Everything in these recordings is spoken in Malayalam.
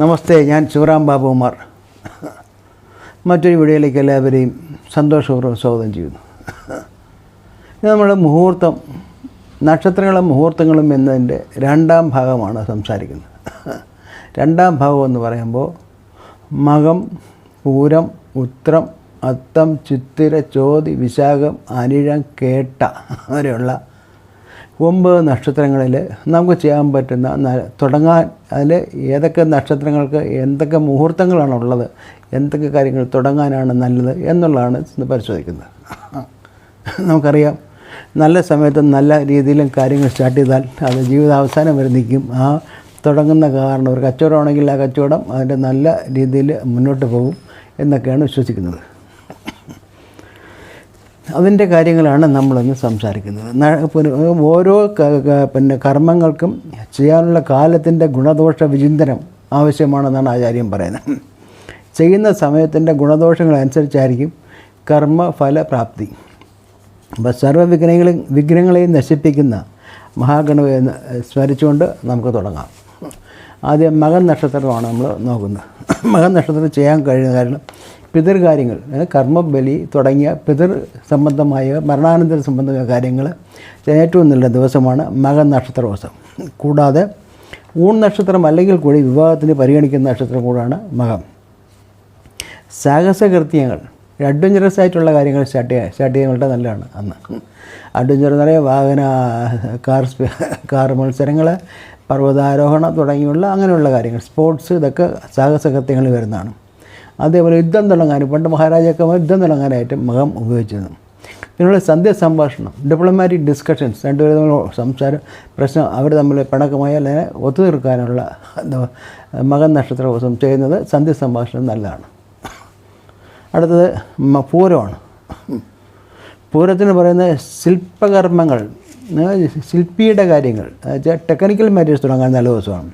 നമസ്തേ, ഞാൻ ശിവറാം ബാബുകുമാർ. മറ്റൊരു വീഡിയോയിലേക്ക് എല്ലാവരെയും സന്തോഷപൂർവ്വം സ്വാഗതം ചെയ്യുന്നു. ഇത് നമ്മൾ മുഹൂർത്തം, നക്ഷത്രങ്ങളും മുഹൂർത്തങ്ങളും എന്നതിൻ്റെ രണ്ടാം ഭാഗമാണ് സംസാരിക്കുന്നത്. രണ്ടാം ഭാഗം എന്ന് പറയുമ്പോൾ മകം, പൂരം, ഉത്രം, അത്തം, ചിത്തിര, ചോതി, വിശാഖം, അനിഴം, കേട്ട വരെയുള്ള 9 നക്ഷത്രങ്ങളിൽ നമുക്ക് ചെയ്യാൻ പറ്റുന്ന തുടങ്ങാൻ, അതിൽ ഏതൊക്കെ നക്ഷത്രങ്ങൾക്ക് എന്തൊക്കെ മുഹൂർത്തങ്ങളാണുള്ളത്, എന്തൊക്കെ കാര്യങ്ങൾ തുടങ്ങാനാണ് നല്ലത് എന്നുള്ളതാണ് ഇന്ന് പരിശോധിക്കുന്നത്. നമുക്കറിയാം, നല്ല സമയത്ത് നല്ല രീതിയിലും കാര്യങ്ങൾ സ്റ്റാർട്ട് ചെയ്താൽ അത് ജീവിതാവസാനം വരെ നിൽക്കും. ആ തുടങ്ങുന്ന കാരണം ഒരു കച്ചവടമാണെങ്കിൽ ആ കച്ചവടം അതിൻ്റെ നല്ല രീതിയിൽ മുന്നോട്ട് പോകും എന്നൊക്കെയാണ് വിശ്വസിക്കുന്നത്. അതിൻ്റെ കാര്യങ്ങളാണ് നമ്മളിന്ന് സംസാരിക്കുന്നത്. ഓരോ കർമ്മങ്ങൾക്കും ചെയ്യാനുള്ള കാലത്തിൻ്റെ ഗുണദോഷ വിചിന്തനം ആവശ്യമാണെന്നാണ് ആചാര്യം പറയുന്നത്. ചെയ്യുന്ന സമയത്തിൻ്റെ ഗുണദോഷങ്ങളനുസരിച്ചായിരിക്കും കർമ്മഫലപ്രാപ്തി. അപ്പോൾ വിഘ്നങ്ങളെയും നശിപ്പിക്കുന്ന മഹാഗണപതിയെ സ്മരിച്ചുകൊണ്ട് നമുക്ക് തുടങ്ങാം. ആദ്യം മകൻ നക്ഷത്രമാണ് നമ്മൾ നോക്കുന്നത്. മകൻ നക്ഷത്രം ചെയ്യാൻ കഴിയുന്ന കാരണം പിതൃകാര്യങ്ങൾ, കർമ്മബലി തുടങ്ങിയ പിതൃ സംബന്ധമായ മരണാനന്തര സംബന്ധമായ കാര്യങ്ങൾ ഏറ്റവും നല്ല ദിവസമാണ് മകൻ നക്ഷത്ര ദിവസം. കൂടാതെ ഊൺ നക്ഷത്രം അല്ലെങ്കിൽ കൂടി വിവാഹത്തിന് പരിഗണിക്കുന്ന നക്ഷത്രം കൂടാണ് മകം. സാഹസകൃത്യങ്ങൾ, അഡ്വഞ്ചറസ് ആയിട്ടുള്ള കാര്യങ്ങൾ സ്റ്റാർട്ട് ചെയ്യാൻ വളരെ നല്ലതാണ് അന്ന്. അഡ്വഞ്ചർ എന്ന് പറയുക വാഹന, കാർ മത്സരങ്ങൾ, പർവ്വതാരോഹണം തുടങ്ങിയുള്ള അങ്ങനെയുള്ള കാര്യങ്ങൾ, സ്പോർട്സ്, ഇതൊക്കെ സാഹസകൃത്യങ്ങളിൽ വരുന്നതാണ്. അതേപോലെ യുദ്ധം തുടങ്ങാനും പണ്ട് മഹാരാജാക്കന്മാർ യുദ്ധം തുടങ്ങാനായിട്ട് മകം ഉപയോഗിച്ചിരുന്നു. പിന്നെയുള്ള സന്ധ്യ സംഭാഷണം, ഡിപ്ലോമാറ്റിക് ഡിസ്കഷൻസ്, രണ്ടുപേരും തമ്മിൽ സംസാരം, പ്രശ്നം അവർ തമ്മിൽ പിണക്കമായാൽ അതിനെ ഒത്തുതീർക്കാനുള്ള മകൻ നക്ഷത്ര ദിവസം ചെയ്യുന്നത് സന്ധ്യ സംഭാഷണം നല്ലതാണ്. അടുത്തത് പൂരമാണ്. പൂരത്തിന് പറയുന്ന ശില്പകർമ്മങ്ങൾ, ശില്പിയുടെ കാര്യങ്ങൾ, ടെക്നിക്കൽ മാറ്റേഴ്സ് തുടങ്ങാൻ നല്ല ദിവസമാണ്.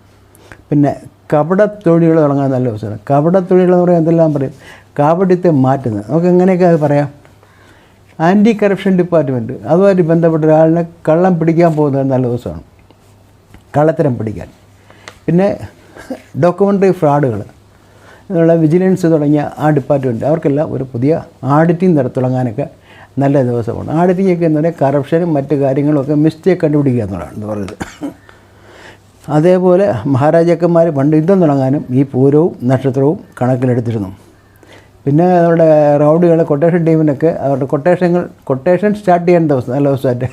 പിന്നെ കപടത്തൊഴിലുകൾ തുടങ്ങാൻ നല്ല ദിവസമാണ്. കപടത്തൊഴിലുകൾ എന്ന് പറയാൻ എന്തെല്ലാം പറയും, കാപട്യത്തെ മാറ്റുന്നത്. നമുക്ക് എങ്ങനെയൊക്കെ അത് പറയാം. ആൻറ്റി കറപ്ഷൻ ഡിപ്പാർട്ട്മെൻറ്റ്, അതുമായിട്ട് ബന്ധപ്പെട്ട ഒരാളിനെ കള്ളം പിടിക്കാൻ പോകുന്നത് നല്ല ദിവസമാണ്, കള്ളത്തരം പിടിക്കാൻ. പിന്നെ ഡോക്യുമെൻ്ററി ഫ്രോഡുകൾ, ഇതിനുള്ള വിജിലൻസ് തുടങ്ങിയ ആ ഡിപ്പാർട്ട്മെൻറ്റ്, അവർക്കെല്ലാം ഒരു പുതിയ ഓഡിറ്റിംഗ് തുടങ്ങാനൊക്കെ നല്ല ദിവസമാണ്. ഓഡിറ്റിങ്ങൊക്കെ എന്ന് പറഞ്ഞാൽ കറപ്ഷനും മറ്റു കാര്യങ്ങളുമൊക്കെ മിസ്റ്റേക്ക് കണ്ടുപിടിക്കുക എന്നുള്ളതാണ് പറയുന്നത്. അതേപോലെ മഹാരാജാക്കന്മാർ പണ്ട് യുദ്ധം തുടങ്ങാനും ഈ പൂരവും നക്ഷത്രവും കണക്കിലെടുത്തിരുന്നു. പിന്നെ അവരുടെ റൗഡികളെ, കൊട്ടേഷൻ ടീമിനൊക്കെ അവരുടെ കൊട്ടേഷൻ സ്റ്റാർട്ട് ചെയ്യാൻ ദിവസം നല്ല ദിവസമായിട്ട്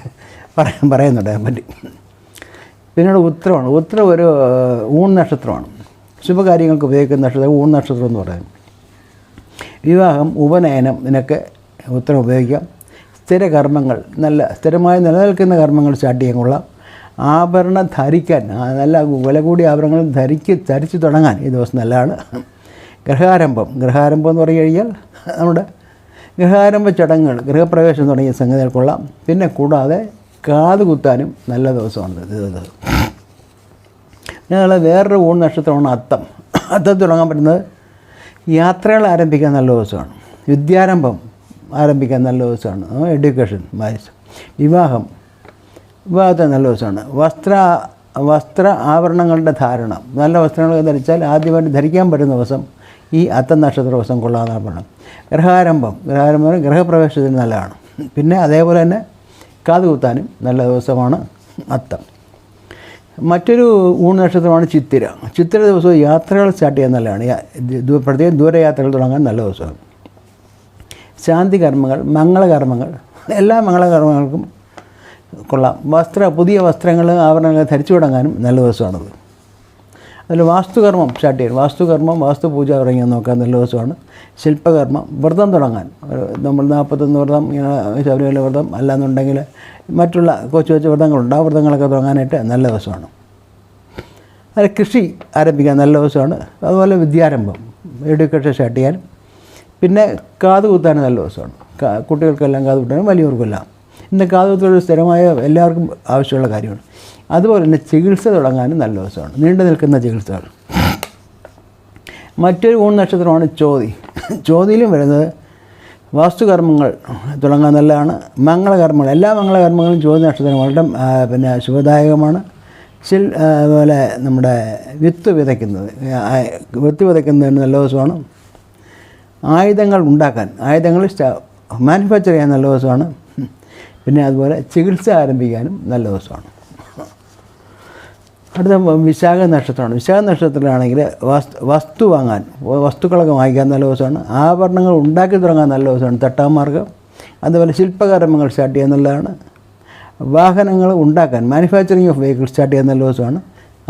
പറയുന്നുണ്ട് അതിനെപ്പറ്റി. പിന്നീട് ഉത്രമാണ്. ഉത്രം ഒരു ഊൺ നക്ഷത്രമാണ്. ശുഭകാര്യങ്ങൾക്ക് ഉപയോഗിക്കുന്ന നക്ഷത്രം ഊൺ നക്ഷത്രം എന്ന് പറയുന്നത്. വിവാഹം, ഉപനയനം, ഇതിനൊക്കെ ഉത്തരം ഉപയോഗിക്കാം. സ്ഥിരകർമ്മങ്ങൾ, നല്ല സ്ഥിരമായി നിലനിൽക്കുന്ന കർമ്മങ്ങൾ സ്റ്റാർട്ട് ചെയ്യാൻ കൊള്ളാം. ആഭരണം ധരിക്കാൻ, നല്ല വില കൂടിയ ആഭരണങ്ങൾ ധരിച്ച് തുടങ്ങാൻ ഈ ദിവസം നല്ലതാണ്. ഗൃഹാരംഭം എന്ന് പറഞ്ഞു കഴിഞ്ഞാൽ നമ്മുടെ ഗൃഹാരംഭ ചടങ്ങുകൾ, ഗൃഹപ്രവേശം തുടങ്ങിയ സംഗതികൾ കൊള്ളാം. പിന്നെ കൂടാതെ കാത് കുത്താനും നല്ല ദിവസമാണ് ഇത്. ഞങ്ങൾ വേറൊരു ഊൺ നക്ഷത്രമാണ് അത്തം. അത്തം തുടങ്ങാൻ പറ്റുന്നത് യാത്രകൾ ആരംഭിക്കാൻ നല്ല ദിവസമാണ്. വിദ്യാരംഭം ആരംഭിക്കാൻ നല്ല ദിവസമാണ്. Education, marriage. വിവാഹത്തിന് നല്ല ദിവസമാണ്. വസ്ത്ര ആഭരണങ്ങളുടെ ധാരണം, നല്ല വസ്ത്രങ്ങൾ ധരിച്ചാൽ ആദ്യമായിട്ട് ധരിക്കാൻ പറ്റുന്ന ദിവസം ഈ അത്തം നക്ഷത്ര ദിവസം കൊള്ളാമെന്നാണ് പറയുന്നത്. ഗൃഹാരംഭം ഗൃഹപ്രവേശത്തിന് നല്ലതാണ്. പിന്നെ അതേപോലെ തന്നെ കാത് കുത്താനും നല്ല ദിവസമാണ് അത്തം. മറ്റൊരു ഊൺ നക്ഷത്രമാണ് ചിത്തിര. ചിത്തിര ദിവസവും യാത്രകൾ സ്റ്റാർട്ട് ചെയ്യാൻ നല്ലതാണ്. പ്രത്യേകം ദൂരയാത്രകൾ തുടങ്ങാൻ നല്ല ദിവസമാണ്. ശാന്തി കർമ്മങ്ങൾ, മംഗളകർമ്മങ്ങൾ, എല്ലാ മംഗളകർമ്മങ്ങൾക്കും കൊള്ളാം. പുതിയ വസ്ത്രങ്ങൾ, ആഭരണങ്ങൾ ധരിച്ചു തുടങ്ങാനും നല്ല ദിവസമാണത്. അതിൽ വാസ്തുകർമ്മം സ്റ്റാർട്ട് ചെയ്യും. വാസ്തുപൂജ തുടങ്ങിയാൽ നോക്കാൻ നല്ല ദിവസമാണ്. ശില്പകർമ്മം, വ്രതം തുടങ്ങാൻ, നമ്മൾ 41 വ്രതം, ഇങ്ങനെ ശബരിമല വ്രതം അല്ലാന്നുണ്ടെങ്കിൽ മറ്റുള്ള കൊച്ചു വ്രതങ്ങളുണ്ട്, ആ വ്രതങ്ങളൊക്കെ തുടങ്ങാനായിട്ട് നല്ല ദിവസമാണ്. അതിൽ കൃഷി ആരംഭിക്കാൻ നല്ല ദിവസമാണ്. അതുപോലെ വിദ്യാരംഭം, എഡ്യൂക്കേഷൻ സ്റ്റാർട്ട് ചെയ്യാനും. പിന്നെ കാത് കുത്താനും നല്ല ദിവസമാണ്. കുട്ടികൾക്കെല്ലാം കാത് കുത്താനും വലിയവർക്കെല്ലാം. ഇന്ന് കാത് കുത്തുന്നത് സ്ഥിരമായ എല്ലാവർക്കും ആവശ്യമുള്ള കാര്യമാണ്. അതുപോലെ തന്നെ ചികിത്സ തുടങ്ങാനും നല്ല ദിവസമാണ്, നീണ്ടു നിൽക്കുന്ന ചികിത്സകൾ. മറ്റൊരു ഊൺ നക്ഷത്രമാണ് ചോതി. ചോതിയിലും വരുന്നത് വാസ്തുകർമ്മങ്ങൾ തുടങ്ങാൻ നല്ലതാണ്. മംഗളകർമ്മങ്ങൾ, എല്ലാ മംഗളകർമ്മങ്ങളും ചോതി നക്ഷത്രം വളരെ ശുഭദായകമാണ്. അതുപോലെ നമ്മുടെ വിത്ത് വിതയ്ക്കുന്നതിന് നല്ല ദിവസമാണ്. ആയുധങ്ങൾ ഉണ്ടാക്കാൻ, ആയുധങ്ങൾ മാനുഫാക്ചർ ചെയ്യാൻ നല്ല ദിവസമാണ്. പിന്നെ അതുപോലെ ചികിത്സ ആരംഭിക്കാനും നല്ല ദിവസമാണ്. അടുത്ത വിശാഖ നക്ഷത്രമാണ്. വിശാഖ നക്ഷത്രത്തിലാണെങ്കിൽ വസ്തു വാങ്ങാൻ, വസ്തുക്കളൊക്കെ വാങ്ങിക്കാൻ നല്ല ദിവസമാണ്. ആഭരണങ്ങൾ ഉണ്ടാക്കി തുടങ്ങാൻ നല്ല ദിവസമാണ് തട്ടാന്മാർക്ക്. അതുപോലെ ശില്പകർമ്മങ്ങൾ സ്റ്റാർട്ട് ചെയ്യാൻ നല്ലതാണ്. വാഹനങ്ങൾ ഉണ്ടാക്കാൻ, മാനുഫാക്ചറിങ് ഓഫ് വെഹിക്കിൾ സ്റ്റാർട്ട് ചെയ്യാൻ നല്ല ദിവസമാണ്.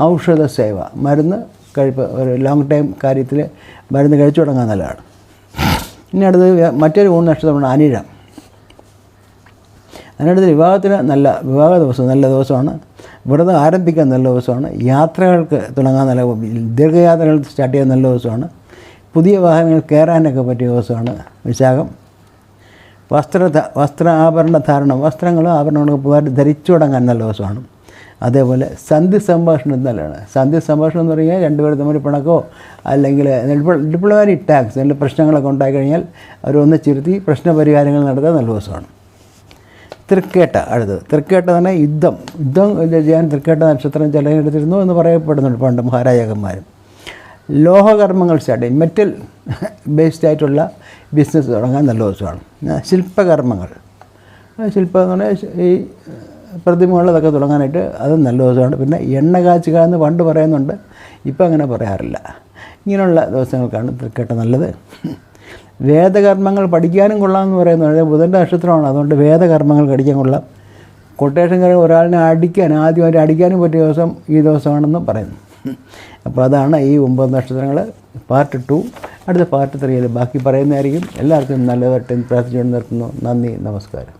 ഔഷധ സേവ, മരുന്ന് കഴിപ്പ്, ഒരു ലോങ് ടൈം കാര്യത്തിൽ മരുന്ന് കഴിച്ചു തുടങ്ങാൻ നല്ലതാണ്. ഇനി അടുത്തത് മറ്റൊരു 3 നക്ഷത്രമാണ് അനിഴം. അതിനടുത്ത് വിവാഹ ദിവസം നല്ല ദിവസമാണ്. വ്രതം ആരംഭിക്കാൻ നല്ല ദിവസമാണ്. യാത്രകൾക്ക് തുടങ്ങാൻ നല്ല, ദീർഘയാത്രകൾ സ്റ്റാർട്ട് ചെയ്യാൻ നല്ല ദിവസമാണ്. പുതിയ വാഹനങ്ങൾ കയറാനൊക്കെ പറ്റിയ ദിവസമാണ് വിശാഖം. ആഭരണ ധാരണം, വസ്ത്രങ്ങളും ആഭരണങ്ങളും ധരിച്ചു തുടങ്ങാൻ നല്ല ദിവസമാണ്. അതേപോലെ സന്ധി സംഭാഷണം നല്ലതാണ്. സന്ധി സംഭാഷണം എന്ന് പറഞ്ഞാൽ രണ്ടുപേരും തമ്മിൽ പിണക്കോ അല്ലെങ്കിൽ ഡിപ്ലോമാറ്റിക് ടാക്സ് അതിൻ്റെ പ്രശ്നങ്ങളൊക്കെ ഉണ്ടായിക്കഴിഞ്ഞാൽ അവരൊന്നിച്ചിരുത്തി പ്രശ്നപരിഹാരങ്ങൾ നടത്താൻ നല്ല ദിവസമാണ്. തൃക്കേട്ട. അടുത്തത് തൃക്കേട്ട തന്നെ യുദ്ധം ചെയ്യാൻ തൃക്കേട്ട നക്ഷത്രം ചിലരെടുത്തിരുന്നു എന്ന് പറയപ്പെടുന്നുണ്ട് പണ്ട് മഹാരാജാക്കന്മാരും. ലോഹകർമ്മങ്ങൾ സ്റ്റാർട്ട് ചെയ്യും, മെറ്റൽ ബേസ്ഡ് ആയിട്ടുള്ള ബിസിനസ് തുടങ്ങാൻ നല്ല ദിവസമാണ്. ശില്പകർമ്മങ്ങൾ, ശില്പം എന്ന് പറഞ്ഞാൽ ഈ പ്രതിമകളതൊക്കെ തുടങ്ങാനായിട്ട് അതും നല്ല ദിവസമാണ്. പിന്നെ എണ്ണ കാച്ചുക എന്ന് പണ്ട് പറയുന്നുണ്ട്, ഇപ്പം അങ്ങനെ പറയാറില്ല. ഇങ്ങനെയുള്ള ദിവസങ്ങൾക്കാണ് തൃക്കേട്ട നല്ലത്. വേദകർമ്മങ്ങൾ പഠിക്കാനും കൊള്ളാമെന്ന് പറയുന്നത് ബുധൻ്റെ നക്ഷത്രമാണ്. അതുകൊണ്ട് വേദകർമ്മങ്ങൾ പഠിക്കാൻ കൊള്ളാം. കൊട്ടേഷൻ ഒരാളിനെ ആദ്യമായിട്ട് അടിക്കാനും പറ്റിയ ദിവസം ഈ ദിവസമാണെന്ന് പറയുന്നു. അപ്പോൾ അതാണ് ഈ 9 നക്ഷത്രങ്ങൾ. പാർട്ട് 2. അടുത്ത പാർട്ട് 3 ബാക്കി പറയുന്നതായിരിക്കും. എല്ലാവർക്കും നല്ലതായിട്ട് പ്രാർത്ഥിച്ചുകൊണ്ട് നിർത്തുന്നു. നന്ദി, നമസ്കാരം.